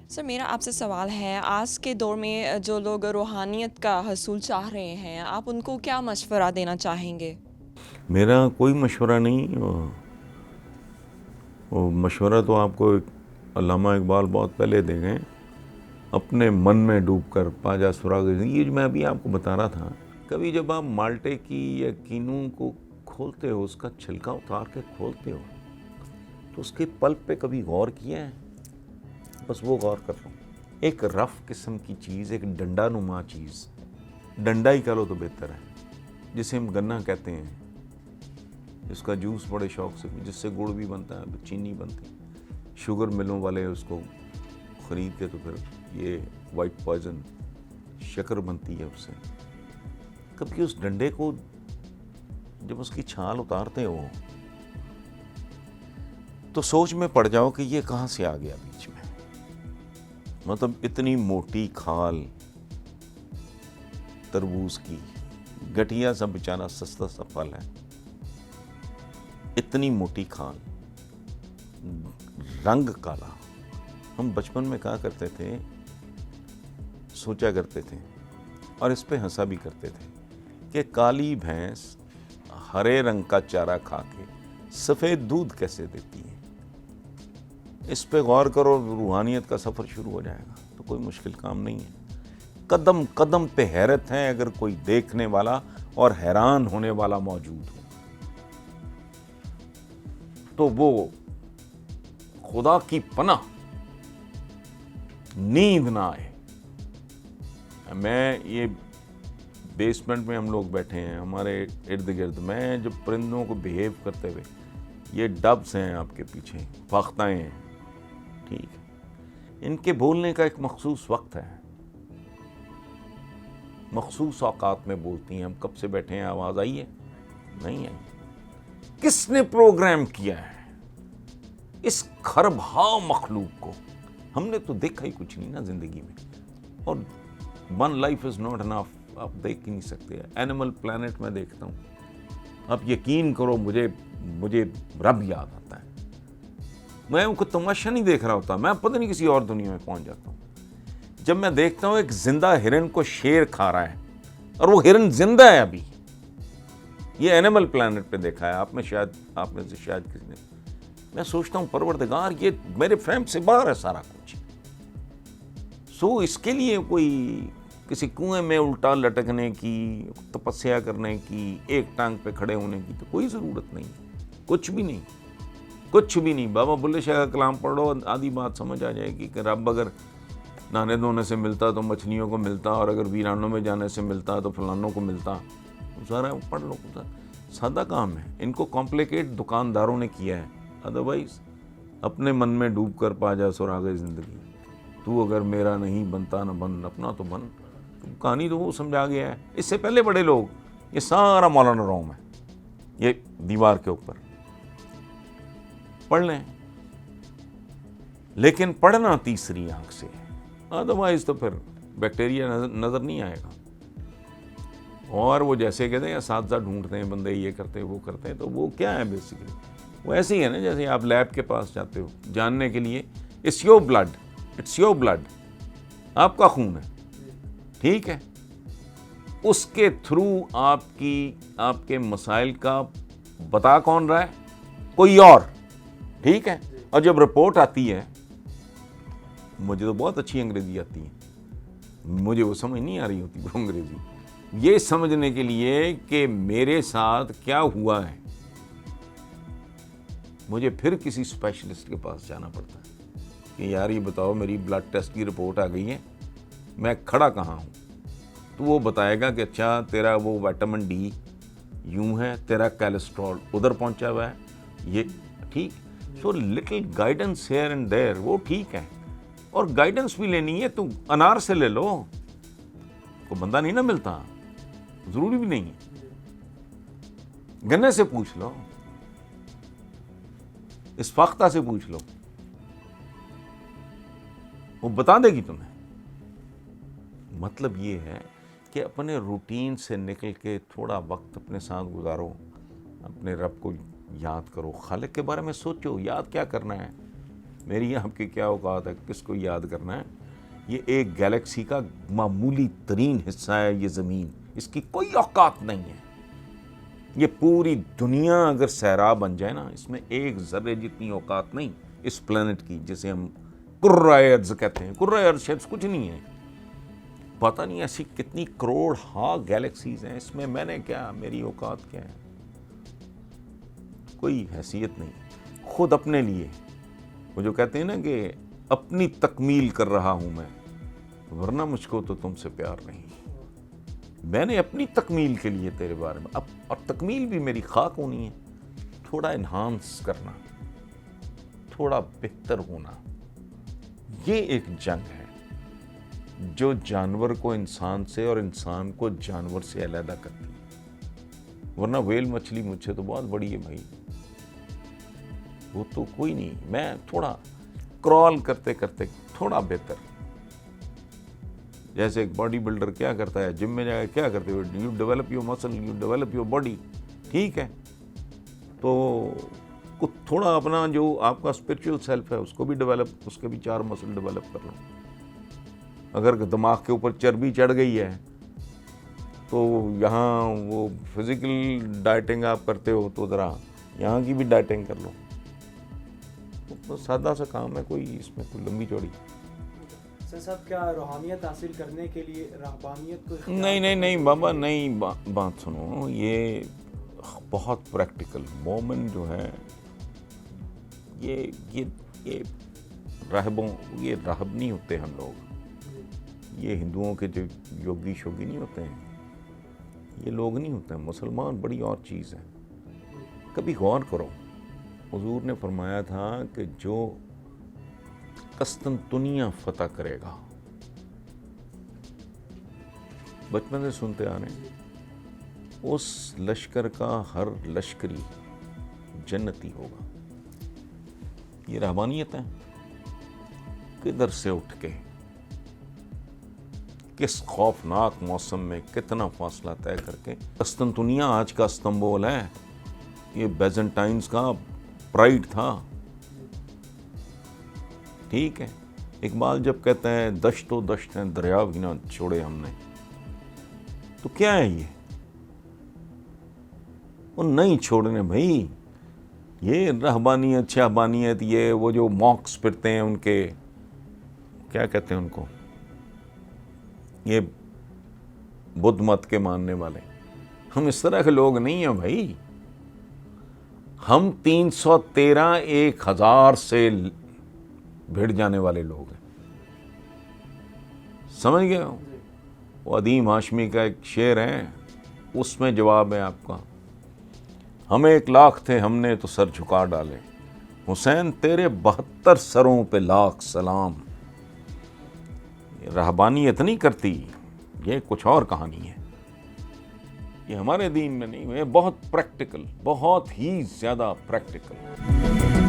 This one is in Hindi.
सर मेरा आपसे सवाल है, आज के दौर में जो लोग रूहानियत का हसूल चाह रहे हैं, आप उनको क्या मशवरा देना चाहेंगे? मेरा कोई मशवरा नहीं। वो मशवरा तो आपको अल्लामा इकबाल बहुत पहले दे गए, अपने मन में डूब कर पाजा सुराग ज़िंदगी। ये जो मैं अभी आपको बता रहा था, कभी जब आप माल्टे की या कीनू को खोलते हो, उसका छिलका उतार के खोलते हो, तो उसके पल्प पे कभी गौर किया है? बस वो गौर कर रहा हूँ। एक रफ़ किस्म की चीज़, एक डंडा नुमा चीज़, डंडा ही कह लो तो बेहतर है, जिसे हम गन्ना कहते हैं, इसका जूस बड़े शौक से, जिससे गुड़ भी बनता है, चीनी बनती है। शुगर मिलों वाले उसको ख़रीद के तो फिर ये वाइट पॉइजन शक्कर बनती है उससे। कभी उस डंडे को जब उसकी छाल उतारते हो तो सोच में पड़ जाओ कि ये कहाँ से आ गया बीच में। मतलब इतनी मोटी खाल तरबूज की, गठिया सा बेचारा सस्ता सा फल है, इतनी मोटी खाल, रंग काला। हम बचपन में कहा करते थे, सोचा करते थे और इस पे हंसा भी करते थे कि काली भैंस हरे रंग का चारा खा के सफ़ेद दूध कैसे देती है। इस पे गौर करो, रूहानियत का सफ़र शुरू हो जाएगा। तो कोई मुश्किल काम नहीं है, कदम कदम पे हैरत है अगर कोई देखने वाला और हैरान होने वाला मौजूद हो तो वो खुदा की पनाह नींद ना आए। मैं ये बेसमेंट में हम लोग बैठे हैं, हमारे इर्द गिर्द मैं जब परिंदों को बिहेव करते हुए, ये डब्स हैं आपके पीछे, फाख्ताएं हैं, ठीक है, इनके बोलने का एक मखसूस वक्त है, मखसूस औकात में बोलती हैं। हम कब से बैठे हैं, आवाज़ आई है? नहीं आई। किसने प्रोग्राम किया है इस खरबहा मखलूक को? हमने तो देखा ही कुछ नहीं ना जिंदगी में, और one life is not enough, आप देख ही नहीं सकते। एनिमल प्लैनेट में देखता हूँ, आप यकीन करो, मुझे रब याद आता है। मैं उनको तमाशा नहीं देख रहा होता, मैं पता नहीं किसी और दुनिया में पहुंच जाता हूँ जब मैं देखता हूँ एक जिंदा हिरन को शेर खा रहा है और वो हिरन जिंदा है अभी। ये एनिमल प्लैनेट पे देखा है आप में से शायद किसी ने। मैं सोचता हूँ परवरदिगार, ये मेरे फ्रेम से बाहर है सारा कुछ। सो इसके लिए कोई किसी कुएं में उल्टा लटकने की, तपस्या करने की, एक टांग पे खड़े होने की तो कोई ज़रूरत नहीं, कुछ भी नहीं, कुछ भी नहीं। बाबा बुल्ले शाह का कलाम पढ़ो, आधी बात समझ आ जाएगी कि रब अगर नहाने धोने से मिलता तो मछलियों को मिलता, और अगर वीरानों में जाने से मिलता तो फलानों को मिलता। सारा पढ़ लो, सादा काम है। इनको कॉम्प्लिकेट दुकानदारों ने किया है। अदरवाइज अपने मन में डूब कर पा जा सुरागे ज़िंदगी, तू अगर मेरा नहीं बनता न बन, अपना तो बन। कहानी तो वो समझा गया है। इससे पहले बड़े लोग, ये सारा मौलाना रोम है, ये दीवार के ऊपर पढ़ लें, लेकिन पढ़ना तीसरी आंख से, अदरवाइज तो फिर बैक्टीरिया नज़र नहीं आएगा। और वो जैसे कहते हैं असातिज़ा ढूंढते हैं बंदे, ये करते हैं वो करते हैं, तो वो क्या है बेसिकली, वो ऐसे ही है ना जैसे आप लैब के पास जाते हो जानने के लिए, it's your blood, it's your blood, आपका खून है, ठीक है, उसके थ्रू आपके मसाइल का बता कौन रहा है? कोई और, ठीक है। और जब रिपोर्ट आती है, मुझे तो बहुत अच्छी अंग्रेजी आती है, मुझे वो समझ नहीं आ रही होती वो अंग्रेजी, ये समझने के लिए कि मेरे साथ क्या हुआ है, मुझे फिर किसी स्पेशलिस्ट के पास जाना पड़ता है कि यार ये बताओ, मेरी ब्लड टेस्ट की रिपोर्ट आ गई है, मैं खड़ा कहाँ हूँ? तो वो बताएगा कि अच्छा तेरा वो विटामिन डी यूँ है, तेरा कोलेस्ट्रॉल उधर पहुँचा हुआ है, ये ठीक। So little guidance here and there, वो ठीक है। और गाइडेंस भी लेनी है तो अनार से ले लो, को बंदा नहीं ना मिलता, ज़रूरी भी नहीं है, गन्ने से पूछ लो, इस फाख्ता से पूछ लो, वो बता देगी तुम्हें। मतलब ये है कि अपने रूटीन से निकल के थोड़ा वक्त अपने साथ गुजारो, अपने रब को याद करो, खालिक के बारे में सोचो, याद क्या करना है, मेरी आपकी क्या औकात है, किसको याद करना है। ये एक गैलेक्सी का मामूली तरीन हिस्सा है ये ज़मीन, इसकी कोई औकात नहीं है। ये पूरी दुनिया अगर सहरा बन जाए ना, इसमें एक ज़र्रे जितनी औकात नहीं इस प्लेनेट की, जिसे हम कुर्राए अर्ज़ कहते हैं। कुर्राए अर्ज़ शायद कुछ नहीं है, पता नहीं ऐसी कितनी करोड़ गैलेक्सीज हैं, इसमें मैंने क्या, मेरी औकात क्या है, कोई हैसियत नहीं खुद अपने लिए। वो जो कहते हैं ना कि अपनी तकमील कर रहा हूं मैं, वरना मुझको तो तुमसे प्यार नहीं। मैंने अपनी तकमील के लिए तेरे बारे में अब, और तकमील भी मेरी खाक होनी है, थोड़ा इन्हांस करना, थोड़ा बेहतर होना। ये एक जंग है जो जानवर को इंसान से और इंसान को जानवर से अलग करती है। वरना वेल मछली मुझसे तो बहुत बड़ी है भाई, वो तो कोई नहीं। मैं थोड़ा क्रॉल करते करते थोड़ा बेहतर, जैसे एक बॉडी बिल्डर क्या करता है, जिम में जाकर क्या करते हो, you develop your muscle, you develop your body, ठीक है। तो कुछ थोड़ा अपना जो आपका स्पिरिचुअल सेल्फ है उसको भी डेवलप, उसके भी 4 मसल डेवलप कर लो। अगर दिमाग के ऊपर चर्बी चढ़ गई है तो यहाँ वो फिजिकल डाइटिंग आप करते हो तो ज़रा यहाँ की भी डाइटिंग कर लो। तो सादा सा काम है, कोई इसमें कोई लंबी चौड़ी। सर साहब, क्या रूहानियत हासिल करने के लिए रहबानियत को इख्तियार नहीं नहीं नहीं करने बाबा के लिए- नहीं, बात सुनो, ये बहुत प्रैक्टिकल मोमेंट जो है, ये राहबों, ये राहब नहीं होते हम लोग, ये हिंदुओं के जो योगी शोगी नहीं होते हैं, ये लोग नहीं होते हैं। मुसलमान बड़ी और चीज़ है। कभी गौर करो, हुजूर ने फरमाया था कि जो कस्तंतुनिया फतह करेगा, बचपन से सुनते आ रहे हैं, उस लश्कर का हर लश्करी जन्नती होगा। ये रहबानियत है। किधर से उठ के किस खौफनाक मौसम में कितना फासला तय करके, कस्तंतुनिया आज का इस्तांबुल है, ये बैजेंटाइन्स का प्राइड था, ठीक है। इकबाल जब कहते हैं दश्तो दश्त हैं दरिया भी ना छोड़े हमने, तो क्या है ये, वो नहीं छोड़ने भाई। ये रहबानियत शहबानियत, ये वो जो मॉक्स फिरते हैं उनके, क्या कहते हैं उनको, ये बुद्ध मत के मानने वाले, हम इस तरह के लोग नहीं हैं भाई। हम 313 1000 से भिड़ जाने वाले लोग हैं, समझ गए हो। वो अदीम हाशमी का एक शेर है, उसमें जवाब है आपका, हम 1 लाख थे हमने तो सर झुका डाले, हुसैन तेरे 72 सरों पे लाख सलाम। ये रहबानियत नहीं करती, ये कुछ और कहानी है। ये हमारे दीन में नहीं है, बहुत प्रैक्टिकल, बहुत ही ज़्यादा प्रैक्टिकल।